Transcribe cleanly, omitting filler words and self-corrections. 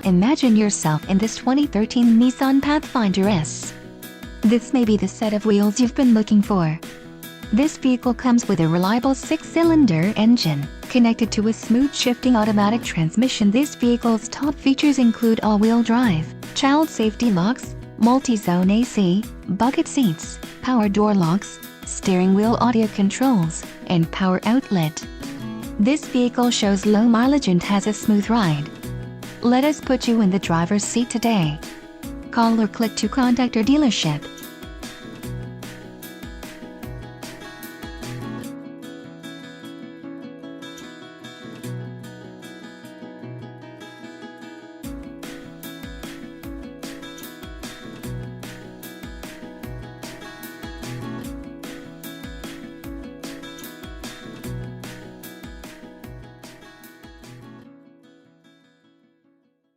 Imagine yourself in this 2013 Nissan Pathfinder S. This may be the set of wheels you've been looking for. This vehicle comes with a reliable 6-cylinder engine, connected to a smooth shifting automatic transmission. This vehicle's top features include all-wheel drive, child safety locks, multi-zone AC, bucket seats, power door locks, steering wheel audio controls, and power outlet. This vehicle shows low mileage and has a smooth ride. Let us put you in the driver's seat today. Call or click to contact our dealership.